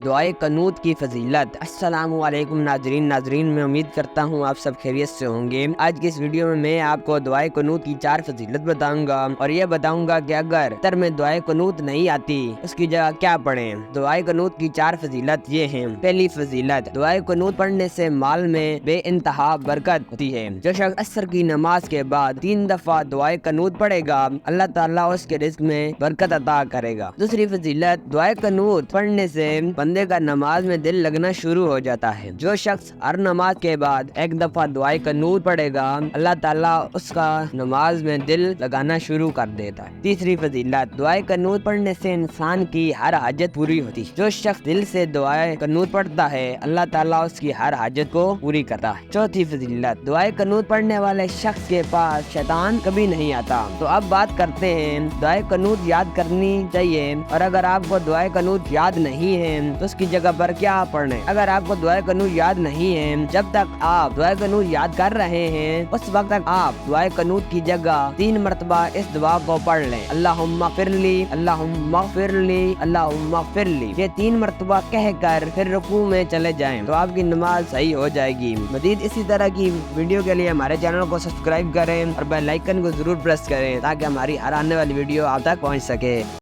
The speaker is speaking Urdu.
دعائے قنوت کی فضیلت۔ السلام علیکم ناظرین، میں امید کرتا ہوں آپ سب خیریت سے ہوں گے۔ آج کی اس ویڈیو میں آپ کو دعائے قنوت کی 4 فضیلت بتاؤں گا اور یہ بتاؤں گا کہ اگر تر میں دعائے قنوت نہیں آتی اس کی جگہ کیا پڑھیں۔ دعائے قنوت کی 4 فضیلت یہ ہیں۔ پہلی فضیلت، دعائے قنوت پڑھنے سے مال میں بے انتہا برکت ہوتی ہے۔ جو شخص عصر کی نماز کے بعد 3 دفعہ دعائے قنوت پڑھے گا، اللہ تعالیٰ اس کے رزق میں برکت عطا کرے گا۔ دوسری فضیلت، دعائے قنوت پڑھنے سے بندے کا نماز میں دل لگنا شروع ہو جاتا ہے۔ جو شخص ہر نماز کے بعد 1 دفعہ دعائے قنوت پڑھے گا، اللہ تعالیٰ اس کا نماز میں دل لگانا شروع کر دیتا ہے۔ تیسری فضیلت، دعائے قنوت پڑھنے سے انسان کی ہر حاجت پوری ہوتی ہے۔ جو شخص دل سے دعائے قنوت پڑھتا ہے، اللہ تعالیٰ اس کی ہر حاجت کو پوری کرتا ہے۔ چوتھی فضیلت، دعائے قنوت پڑھنے والے شخص کے پاس شیطان کبھی نہیں آتا۔ تو اب بات کرتے ہیں دعائے قنوت یاد کرنی چاہیے، اور اگر آپ کو دعائے قنوت یاد نہیں ہے تو اس کی جگہ پر کیا پڑھیں۔ اگر آپ کو دعائے قنوت یاد نہیں ہے، جب تک آپ دعائے قنوت یاد کر رہے ہیں اس وقت تک آپ دعائے قنوت کی جگہ 3 مرتبہ اس دعا کو پڑھ لیں، اللہم اغفر لی، اللہم اغفر لی، اللہم اغفر لی۔ یہ 3 مرتبہ کہہ کر پھر رکوع میں چلے جائیں تو آپ کی نماز صحیح ہو جائے گی۔ مزید اسی طرح کی ویڈیو کے لیے ہمارے چینل کو سبسکرائب کریں اور بیل آئیکن کو ضرور پریس کریں تاکہ ہماری ہر آنے والی ویڈیو آپ تک پہنچ سکے۔